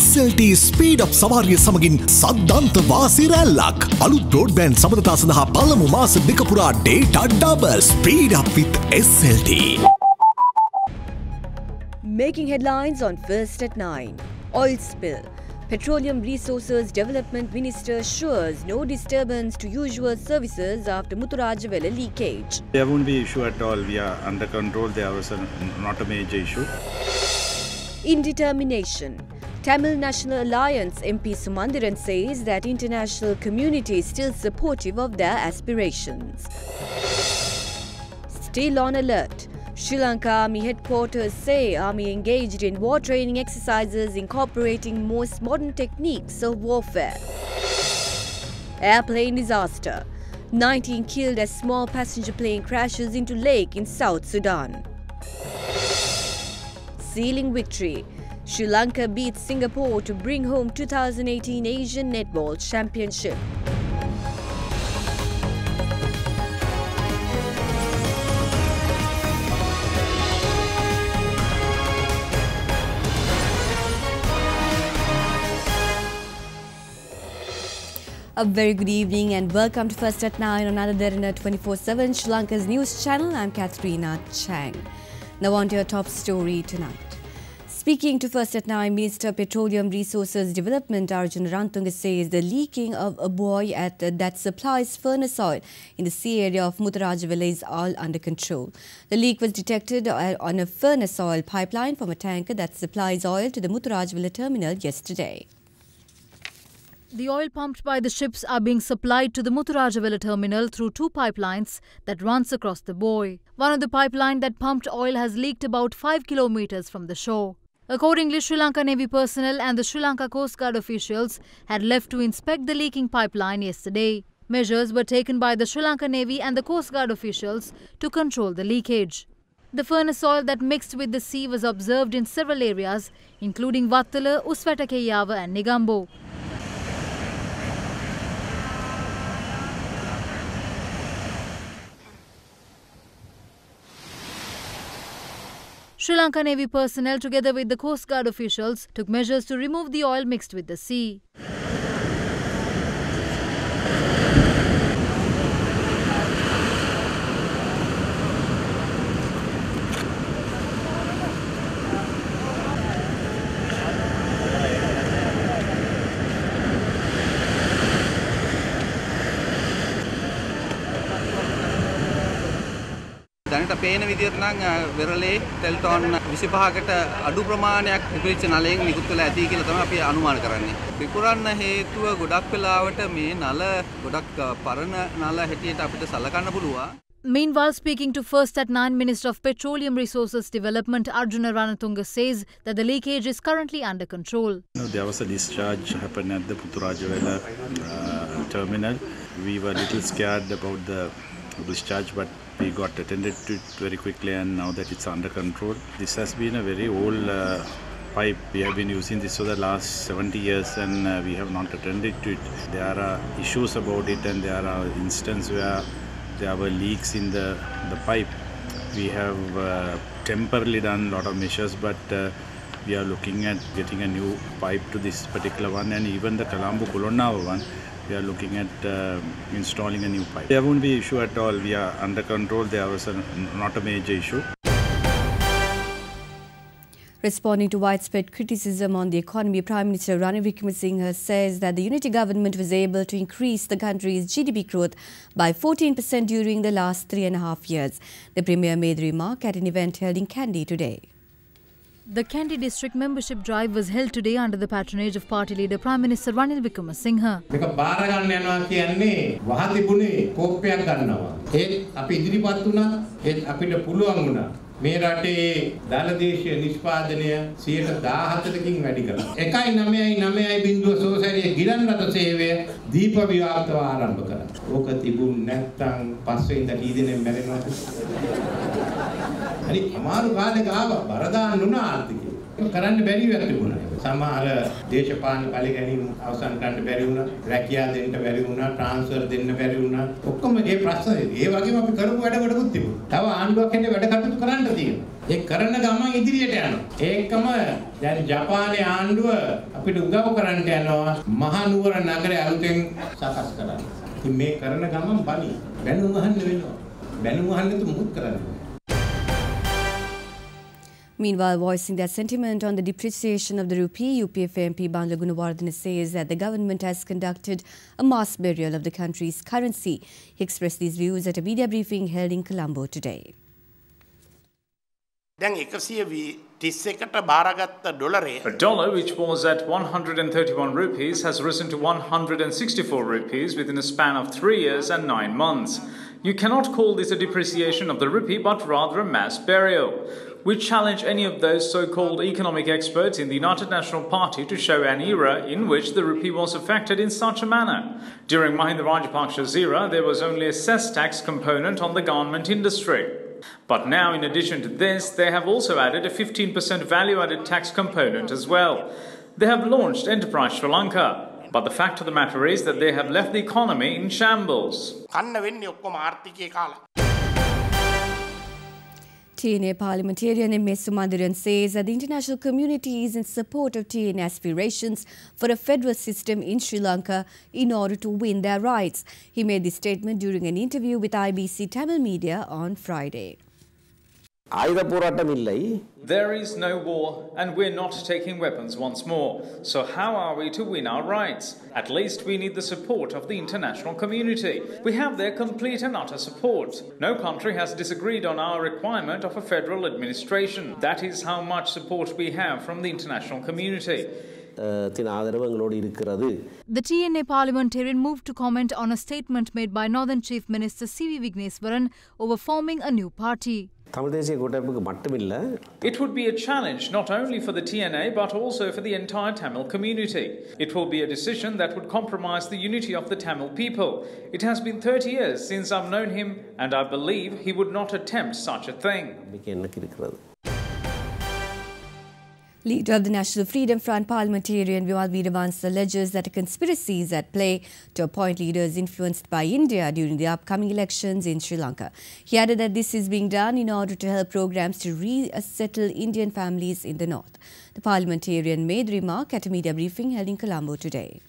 SLT speed up සවාරිය සමගින් සද්දන්ත වාසි රැල්ලක්. අලුත් බ්‍රෝඩ්බෑන්ඩ් සබඳතා සඳහා පළමු මාස දෙක පුරා data double speed up with SLT. Making headlines on First at 9. Oil spill. Petroleum Resources Development Minister assures no disturbance to usual services after Muthurajawala leakage. There won't be issue at all. We are under control. There was not a major issue. Indetermination. Tamil National Alliance MP SUMANTHIRAN says that international community is still supportive of their aspirations. Still on alert. Sri Lanka Army headquarters say Army engaged in war training exercises incorporating most modern techniques of warfare. Airplane disaster. 19 killed as small passenger plane crashes into lake in South Sudan. Sealing victory. Sri Lanka beats Singapore to bring home 2018 Asian Netball Championship. A very good evening and welcome to First at 9 on Derana 24/7 Sri Lanka's news channel. I'm Katharina Chang. Now on to your top story tonight. Speaking to First at 9, Minister of Petroleum Resources Development ARJUNA says the leaking of a buoy that supplies furnace oil in the sea area of Muthurajawala is all under control. The leak was detected on a furnace oil pipeline from a tanker that supplies oil to the Muthurajawala terminal yesterday. The oil pumped by the ships are being supplied to the Muthurajawala terminal through two pipelines that runs across the buoy. One of the pipeline that pumped oil has leaked about 5 kilometers from the shore. Accordingly, Sri Lanka Navy personnel and the Sri Lanka Coast Guard officials had left to inspect the leaking pipeline yesterday. Measures were taken by the Sri Lanka Navy and the Coast Guard officials to control the leakage. The furnace oil that mixed with the sea was observed in several areas, including Wattala, UNWTO and Negombo. Sri Lanka Navy personnel, together with the Coast Guard officials, took measures to remove the oil mixed with the sea. දැනට පේන විදිහට නම් වෙරළේ තෙල් ton 25කට අඩු ප්‍රමාණයක් පිපිරිච්ච නලයෙන් නිකුත් වෙලා ඇති කියලා තමයි අපි අනුමාන කරන්නේ. පිපුරන්න හේතුව ගොඩක් වෙලාවට මේ නල ගොඩක් පරණ නල හැටියට අපිට සලකන්න පුළුවන්. Meanwhile, speaking to First at 9, Minister of Petroleum Resources Development RANATUNGA says that the leakage is currently under control. There was a discharge happened at the Muthurajawala terminal. We were a little scared about the discharge, but we got attended to it very quickly, and now that it's under control. This has been a very old pipe. We have been using this for the last 70 years and we have not attended to it. There are issues about it, and there are instances where there were leaks in the pipe. We have temporarily done a lot of measures, but we are looking at getting a new pipe to this particular one, and even the Colombo Colonnawa one. We are looking at installing a new pipe. There won't be issue at all. We are under control. There was not a major issue. Responding to widespread criticism on the economy, Prime Minister Ranil Wickremesinghe says that the unity government was able to increase the country's GDP growth by 14% during the last 3.5 years. The Premier made the remark at an event held in Kandy today. The Kandy district membership drive was held today under the patronage of party leader Prime Minister Ranil Wickremesinghe. මේක බාර ගන්න යනවා කියන්නේ වහ තිබුණේ කෝප්පයක් ගන්නවා. ඒත් අපි ඉදිරිපත් වුණා. ඒත් අපිට පුළුවන් වුණා මේ රටේ දලදේශීය නිෂ්පාදනය 17%කින් වැඩි කරලා. 1.990 සෝසරිය ගිලන් රට සේවය දීප විවාහතව ආරම්භ කළා. ඕක තිබුණ නැත්නම් පස්සේ ඉඳලා කී දෙනෙක් මැරෙනවද? හරි අමාරු කාලයක ආවා බරදාන්න උනා ආර්ථිකය. කරන්න බැරි වෙලා තිබුණා. සමහර දේශපාලන පරිගැනීම් අවසන් කරන්න බැරි වුණා. රැකියාව දෙන්න බැරි වුණා. ට්‍රාන්ස්ෆර් දෙන්න බැරි වුණා. ඔක්කොම මේ ප්‍රශ්න ඒ වගේම අපි කරපු වැඩ කොටකුත් තිබුණා. තව ආණ්ඩුවක් හැටියට වැඩ කටයුතු කරන්න තියෙනවා. ඒ කරන ගමන් ඉදිරියට යනවා. ඒකම දැන් ජපානයේ ආණ්ඩුව අපිට උදව් කරන්න යනවා මහනුවර නගරය අලුතෙන් සකස් කරන්න. ඉතින් මේ කරන ගමන් බණි බැනුම් අහන්න වෙනවා. බැනුම් අහන්න තු මුත් කරන්නේ. Meanwhile, voicing their sentiment on the depreciation of the rupee, UPFA MP Bangla Gunawardena says that the government has conducted a mass burial of the country's currency. He expressed these views at a media briefing held in Colombo today. A dollar, which was at 131 rupees, has risen to 164 rupees within a span of 3 years and 9 months. You cannot call this a depreciation of the rupee, but rather a mass burial. We challenge any of those so-called economic experts in the United National Party to show an era in which the rupee was affected in such a manner. During Mahinda Rajapaksa's era, there was only a cess tax component on the garment industry. But now, in addition to this, they have also added a 15% value-added tax component as well. They have launched Enterprise Sri Lanka. But the fact of the matter is that they have left the economy in shambles. TNA parliamentarian M.S. SUMANTHIRAN says that the international community is in support of TNA aspirations for a federal system in Sri Lanka in order to win their rights. He made this statement during an interview with IBC Tamil Media on Friday. There is no war and we're not taking weapons once more. So how are we to win our rights? At least we need the support of the international community. We have their complete and utter support. No country has disagreed on our requirement of a federal administration. That is how much support we have from the international community. The TNA parliamentarian moved to comment on a statement made by Northern Chief Minister C.V. Vigneswaran over forming a new party. It would be a challenge not only for the TNA but also for the entire Tamil community. It will be a decision that would compromise the unity of the Tamil people. It has been 30 years since I've known him and I believe he would not attempt such a thing. Leader of the National Freedom Front parliamentarian Vimal Veeravansa alleges that a conspiracy is at play to appoint leaders influenced by India during the upcoming elections in Sri Lanka. He added that this is being done in order to help programs to resettle Indian families in the north. The parliamentarian made the remark at a media briefing held in Colombo today.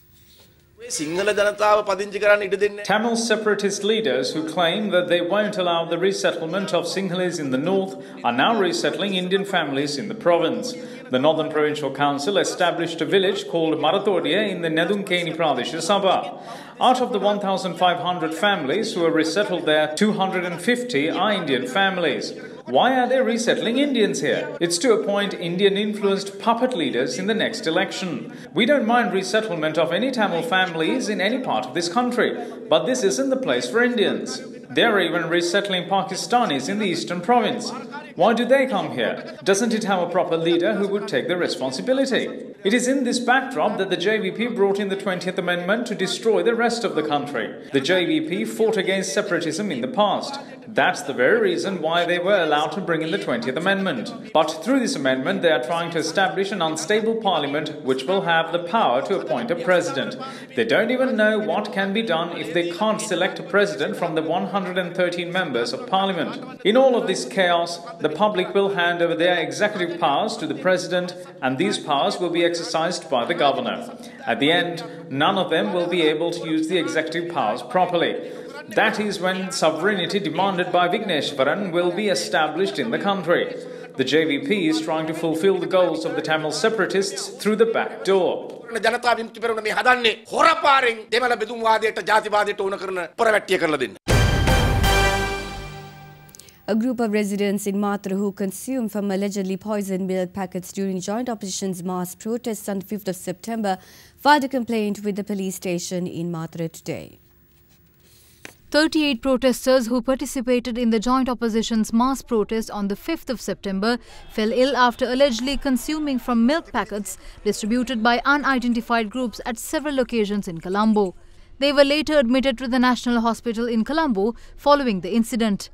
Tamil separatist leaders who claim that they won't allow the resettlement of Sinhalese in the north are now resettling Indian families in the province. The Northern Provincial Council established a village called Marathodia in the Nedunkeni Pradesh Sabha. Out of the 1,500 families who are resettled there, 250 are Indian families. Why are they resettling Indians here? It's to appoint Indian-influenced puppet leaders in the next election. We don't mind resettlement of any Tamil families in any part of this country, but this isn't the place for Indians. They're even resettling Pakistanis in the eastern province. Why do they come here? Doesn't it have a proper leader who would take the responsibility? It is in this backdrop that the JVP brought in the 20th Amendment to destroy the rest of the country. The JVP fought against separatism in the past. That's the very reason why they were allowed to bring in the 20th Amendment. But through this amendment, they are trying to establish an unstable parliament which will have the power to appoint a president. They don't even know what can be done if they can't select a president from the 113 members of parliament. In all of this chaos, the public will hand over their executive powers to the president, and these powers will be exercised by the governor. At the end, none of them will be able to use the executive powers properly. That is when sovereignty demanded by Vigneswaran will be established in the country. The JVP is trying to fulfill the goals of the Tamil separatists through the back door. A group of residents in Mathura who consumed from allegedly poisoned milk packets during joint opposition's mass protests on the 5th of September filed a complaint with the police station in Mathura today. 38 protesters who participated in the joint opposition's mass protest on the 5th of September fell ill after allegedly consuming from milk packets distributed by unidentified groups at several locations in Colombo. They were later admitted to the National Hospital in Colombo following the incident.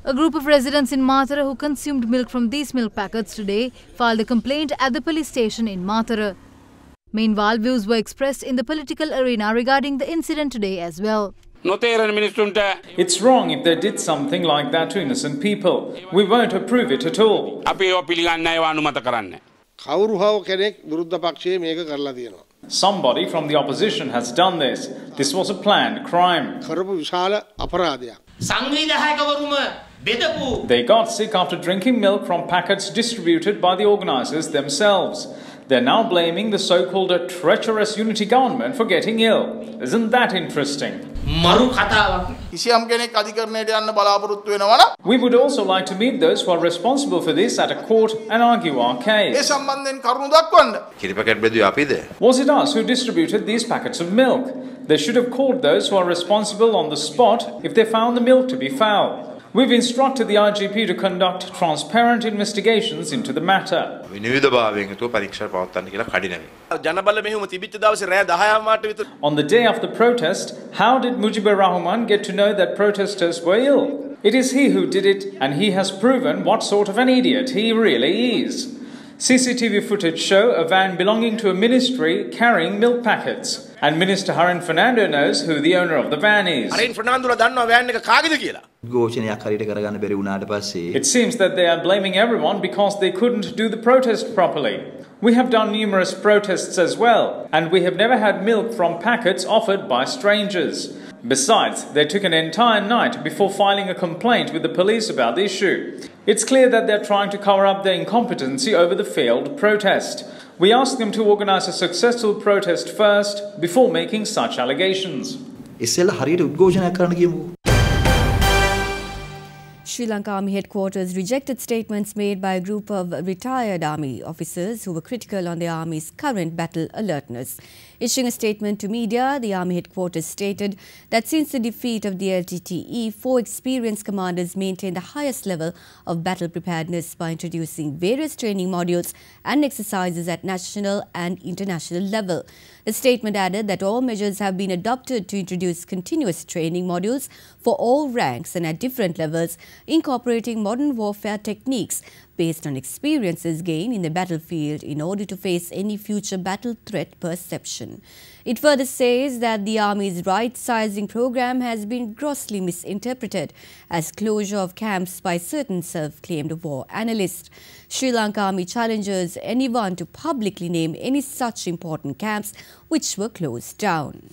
A group of residents in Mathura who consumed milk from these milk packets today filed a complaint at the police station in Mathura. Meanwhile, views were expressed in the political arena regarding the incident today as well. It's wrong if they did something like that to innocent people. We won't approve it at all. Somebody from the opposition has done this. This was a planned crime. They got sick after drinking milk from packets distributed by the organisers themselves. They're now blaming the so-called treacherous unity government for getting ill. Isn't that interesting? We would also like to meet those who are responsible for this at a court and argue our case. Was it us who distributed these packets of milk? They should have caught those who are responsible on the spot if they found the milk to be foul. We've instructed the IGP to conduct transparent investigations into the matter. On the day of the protest, how did Mujibur Rahman get to know that protesters were ill? It is he who did it, and he has proven what sort of an idiot he really is. CCTV footage show a van belonging to a ministry carrying milk packets. And Minister Harin Fernando knows who the owner of the van is. It seems that they are blaming everyone because they couldn't do the protest properly. We have done numerous protests as well, and we have never had milk from packets offered by strangers. Besides, they took an entire night before filing a complaint with the police about the issue. It's clear that they're trying to cover up their incompetency over the failed protest. We ask them to organise a successful protest first before making such allegations. Sri Lanka Army headquarters rejected statements made by a group of retired army officers who were critical on the army's current battle alertness. Issuing a statement to media, the army headquarters stated that since the defeat of the LTTE, 4 experienced commanders maintained the highest level of battle preparedness by introducing various training modules and exercises at national and international level. The statement added that all measures have been adopted to introduce continuous training modules for all ranks and at different levels, incorporating modern warfare techniques based on experiences gained in the battlefield in order to face any future battle threat perception. It further says that the Army's right-sizing program has been grossly misinterpreted as closure of camps by certain self-claimed war analysts. Sri Lanka Army challenges anyone to publicly name any such important camps which were closed down.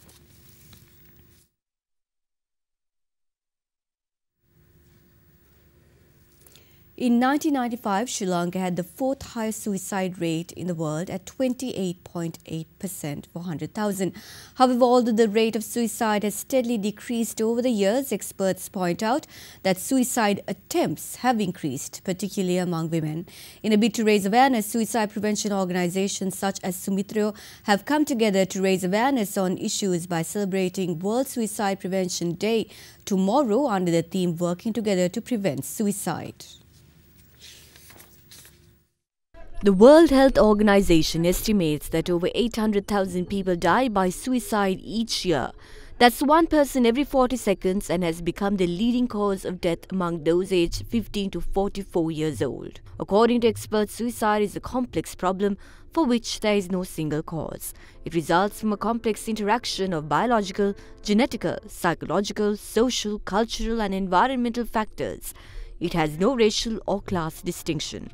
In 1995, Sri Lanka had the 4th highest suicide rate in the world at 28.8% for 100,000. However, although the rate of suicide has steadily decreased over the years, experts point out that suicide attempts have increased, particularly among women. In a bid to raise awareness, suicide prevention organizations such as SUMITHRAYO have come together to raise awareness on issues by celebrating World Suicide Prevention Day tomorrow under the theme Working Together to Prevent Suicide. The World Health Organization estimates that over 800,000 people die by suicide each year. That's one person every 40 seconds and has become the leading cause of death among those aged 15 to 44 years old. According to experts, suicide is a complex problem for which there is no single cause. It results from a complex interaction of biological, genetical, psychological, social, cultural and environmental factors. It has no racial or class distinction.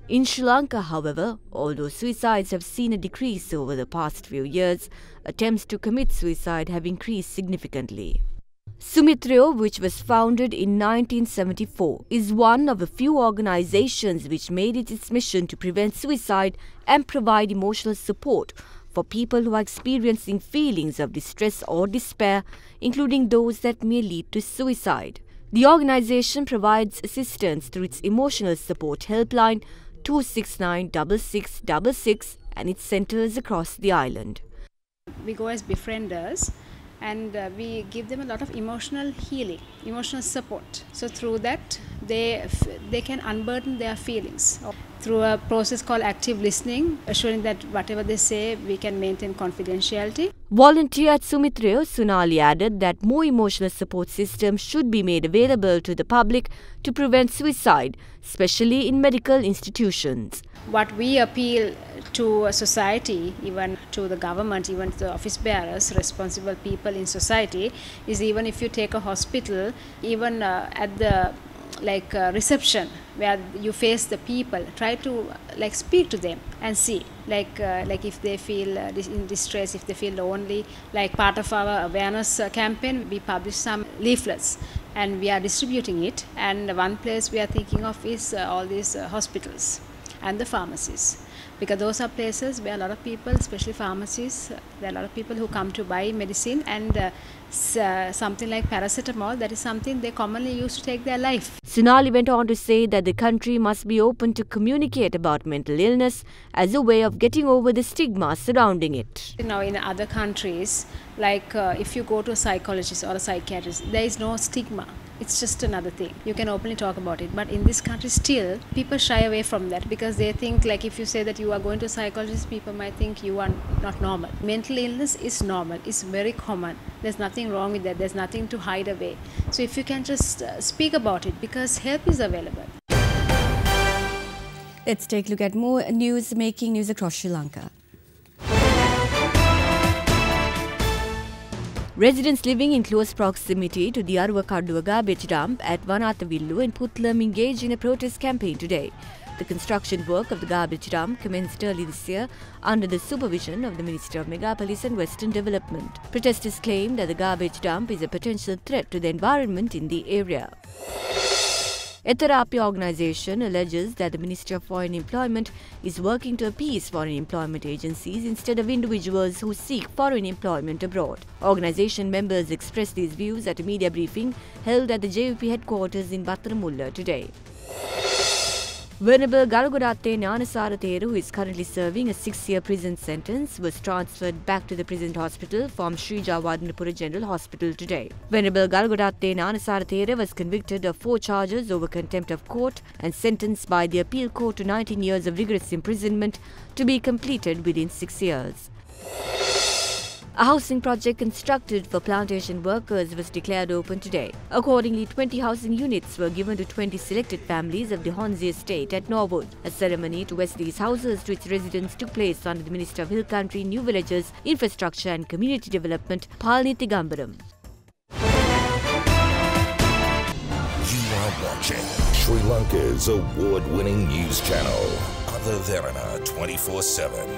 In Sri Lanka, however, although suicides have seen a decrease over the past few years, attempts to commit suicide have increased significantly. SUMITHRAYO, which was founded in 1974, is one of a few organizations which made it its mission to prevent suicide and provide emotional support for people who are experiencing feelings of distress or despair, including those that may lead to suicide. The organization provides assistance through its emotional support helpline 2696666 and its centers across the island. We go as befrienders and we give them a lot of emotional healing, emotional support. So through that they can unburden their feelings. through a process called active listening, assuring that whatever they say, we can maintain confidentiality. Volunteer at SUMITHRAYO, Sunali added that more emotional support systems should be made available to the public to prevent suicide, especially in medical institutions. What we appeal to society, even to the government, even to the office bearers, responsible people in society, is even if you take a hospital, even at the reception where you face the people, try to speak to them and see if they feel in distress, if they feel lonely. Like part of our awareness campaign, we publish some leaflets and we are distributing it, and one place we are thinking of is all these hospitals and the pharmacies, because those are places where a lot of people, especially pharmacies, there are a lot of people who come to buy medicine, and something like paracetamol, that is something they commonly use to take their life. Sunali went on to say that the country must be open to communicate about mental illness as a way of getting over the stigma surrounding it. Now in other countries, if you go to a psychologist or a psychiatrist, there is no stigma. It's just another thing. You can openly talk about it. But in this country still, people shy away from that because they think if you say that you are going to a psychologist, people might think you are not normal. Mental illness is normal. It's very common. There's nothing wrong with that. There's nothing to hide away. So if you can just speak about it, because help is available. Let's take a look at more news making news across Sri Lanka. Residents living in close proximity to the Arwakaduwa garbage dump at Wanathavillu in PETROLEUM engaged in a protest campaign today. The construction work of the garbage dump commenced early this year under the supervision of the Ministry of Megapolis and Western Development. Protesters claim that the garbage dump is a potential threat to the environment in the area. A therapy organization alleges that the Ministry of Foreign Employment is working to appease foreign employment agencies instead of individuals who seek foreign employment abroad. Organization members expressed these views at a media briefing held at the JVP headquarters in Battaramulla today. Venerable Galugodatte Gnanasara, who is currently serving a 6-year prison sentence, was transferred back to the prison hospital from Sri Jawadanapura General Hospital today. Venerable Galugodatte Gnanasara was convicted of 4 charges over contempt of court and sentenced by the appeal court to 19 years of rigorous imprisonment to be completed within 6 years. A housing project constructed for plantation workers was declared open today. Accordingly, 20 housing units were given to 20 selected families of the Honzi estate at Norwood. A ceremony to vest these houses to its residents took place under the Minister of Hill Country, New Villages, Infrastructure and Community Development, Palni Tigambaram. You are watching Sri Lanka's award-winning news channel, Derana 24/7.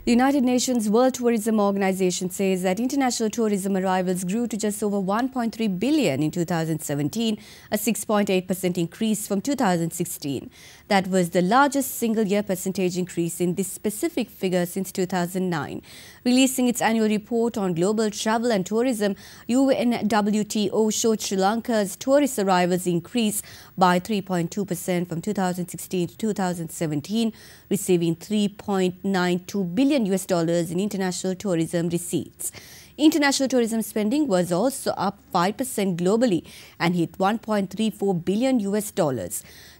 The United Nations World Tourism Organization says that international tourism arrivals grew to just over 1.3 billion in 2017, a 6.8% increase from 2016. That was the largest single-year percentage increase in this specific figure since 2009. Releasing its annual report on global travel and tourism, UNWTO showed Sri Lanka's tourist arrivals increased by 3.2% from 2016 to 2017, receiving $3.92 billion in international tourism receipts. International tourism spending was also up 5% globally and hit $1.34 billion.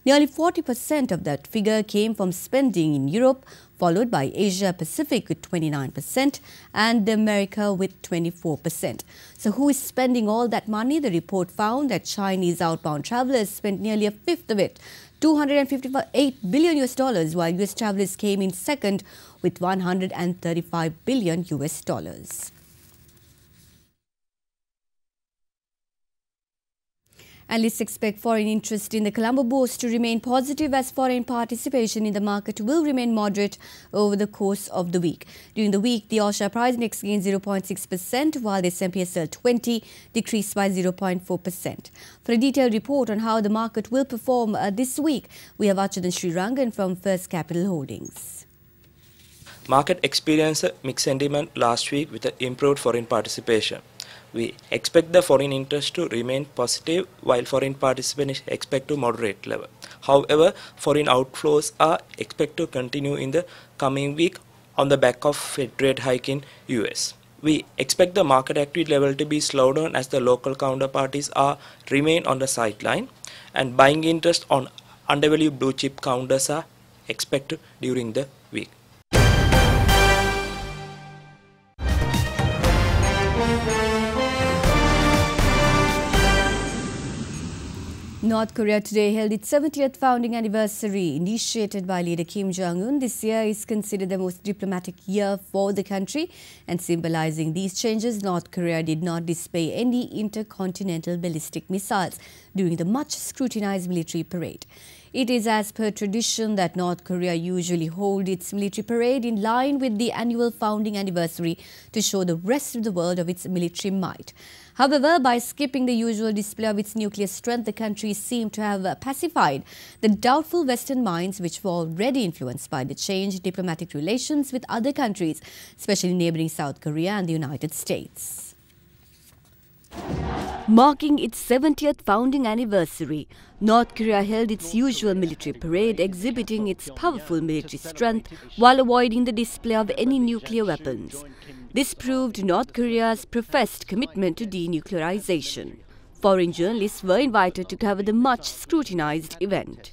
Nearly 40% of that figure came from spending in Europe, followed by Asia Pacific with 29% and America with 24%. So who is spending all that money? The report found that Chinese outbound travelers spent nearly a fifth of it, $258 billion, while US travelers came in second with $135 billion. Analysts expect foreign interest in the Colombo bourse to remain positive as foreign participation in the market will remain moderate over the course of the week. During the week, the All-Share Price Index gained 0.6%, while the S&P SL 20 decreased by 0.4%. For a detailed report on how the market will perform this week, we have ARJUNA Srirangan from First Capital Holdings. Market experienced a mixed sentiment last week with improved foreign participation. We expect the foreign interest to remain positive while foreign participation is expected to moderate level. However, foreign outflows are expected to continue in the coming week on the back of Fed rate hike in US. We expect the market activity level to be slowed down as the local counterparties remain on the sideline, and buying interest on undervalued blue chip counters are expected during the week. North Korea today held its 70th founding anniversary. Initiated by leader Kim Jong-un, this year is considered the most diplomatic year for the country, and symbolizing these changes, North Korea did not display any intercontinental ballistic missiles during the much scrutinized military parade. It is as per tradition that North Korea usually holds its military parade in line with the annual founding anniversary to show the rest of the world of its military might. However, by skipping the usual display of its nuclear strength, the country seemed to have pacified the doubtful Western minds which were already influenced by the changed diplomatic relations with other countries, especially neighboring South Korea and the United States. Marking its 70th founding anniversary, North Korea held its usual military parade exhibiting its powerful military strength while avoiding the display of any nuclear weapons. This proved North Korea's professed commitment to denuclearization. Foreign journalists were invited to cover the much scrutinized event.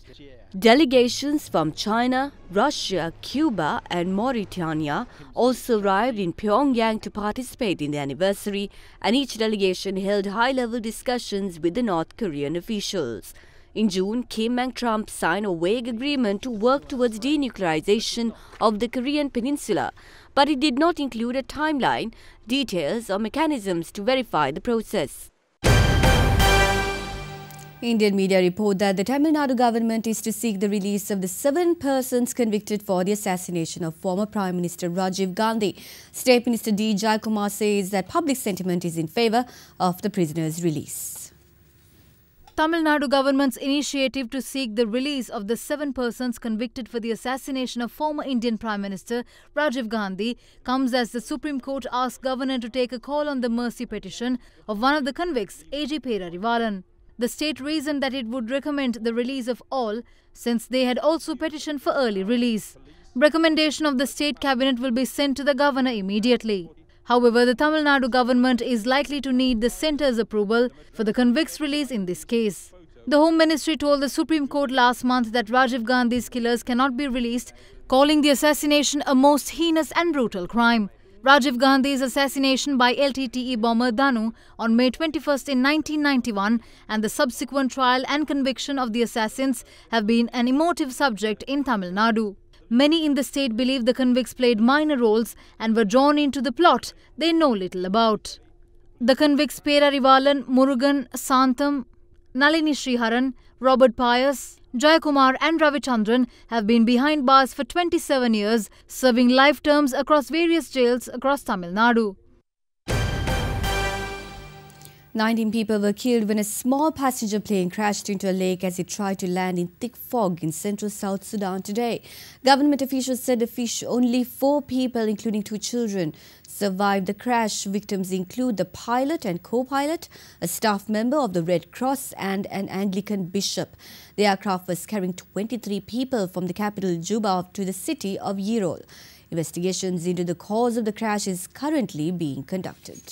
Delegations from China, Russia, Cuba and Mauritania also arrived in Pyongyang to participate in the anniversary, and each delegation held high-level discussions with the North Korean officials. In June, Kim and Trump signed a vague agreement to work towards denuclearization of the Korean peninsula, but it did not include a timeline, details or mechanisms to verify the process. Indian media report that the Tamil Nadu government is to seek the release of the 7 persons convicted for the assassination of former Prime Minister Rajiv Gandhi. State Minister D. Jayakumar says that public sentiment is in favour of the prisoner's release. Tamil Nadu government's initiative to seek the release of the 7 persons convicted for the assassination of former Indian Prime Minister Rajiv Gandhi comes as the Supreme Court asked governor to take a call on the mercy petition of one of the convicts, A.G. Perarivalan. The state reasoned that it would recommend the release of all since they had also petitioned for early release. Recommendation of the state cabinet will be sent to the governor immediately. However, the Tamil Nadu government is likely to need the centre's approval for the convict's release in this case. The Home Ministry told the Supreme Court last month that Rajiv Gandhi's killers cannot be released, calling the assassination a most heinous and brutal crime. Rajiv Gandhi's assassination by LTTE bomber Danu on May 21st in 1991 and the subsequent trial and conviction of the assassins have been an emotive subject in Tamil Nadu. Many in the state believe the convicts played minor roles and were drawn into the plot they know little about. The convicts Perarivalan, Murugan, Santham, Nalini Sriharan, Robert Pius, Jayakumar and Ravichandran have been behind bars for 27 years, serving life terms across various jails across Tamil Nadu. 19 people were killed when a small passenger plane crashed into a lake as it tried to land in thick fog in central South Sudan today. Government officials said only 4 people, including 2 children, survived the crash. Victims include the pilot and co-pilot, a staff member of the Red Cross and an Anglican bishop. The aircraft was carrying 23 people from the capital Juba to the city of Yerol. Investigations into the cause of the crash is currently being conducted.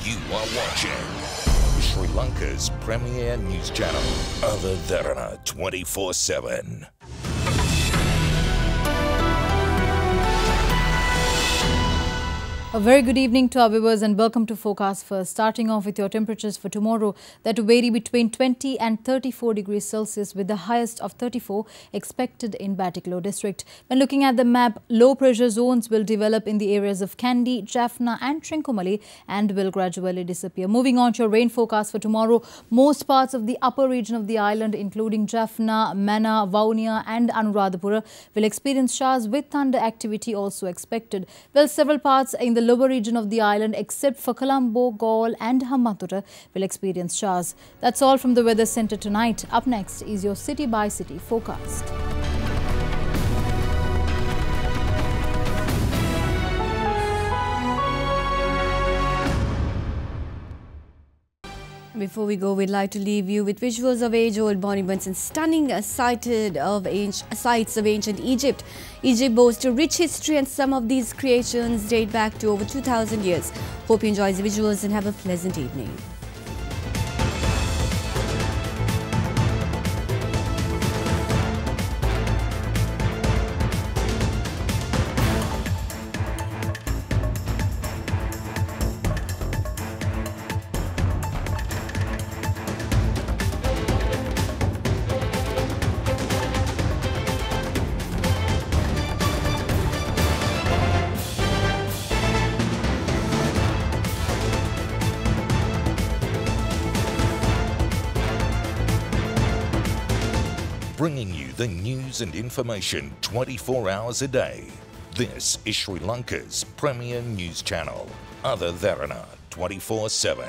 You are watching Sri Lanka's premier news channel, Derana 24/7. A very good evening to our viewers and welcome to Forecast First. Starting off with your temperatures for tomorrow that vary between 20 and 34 degrees Celsius with the highest of 34 expected in Batticaloa district. When looking at the map, low pressure zones will develop in the areas of Kandy, Jaffna and Trincomalee and will gradually disappear. Moving on to your rain forecast for tomorrow, most parts of the upper region of the island including Jaffna, Manna, Vaunia and Anuradhapura will experience showers with thunder activity also expected. While several parts in the lower region of the island except for Colombo, Galle and Hambantota will experience showers. That's all from the Weather Centre tonight. Up next is your city by city forecast. Before we go, we'd like to leave you with visuals of age-old monuments and stunning sites of ancient Egypt. Egypt boasts a rich history and some of these creations date back to over 2,000 years. Hope you enjoy the visuals and have a pleasant evening. Bringing you the news and information 24 hours a day. This is Sri Lanka's premier news channel, Derana 24/7.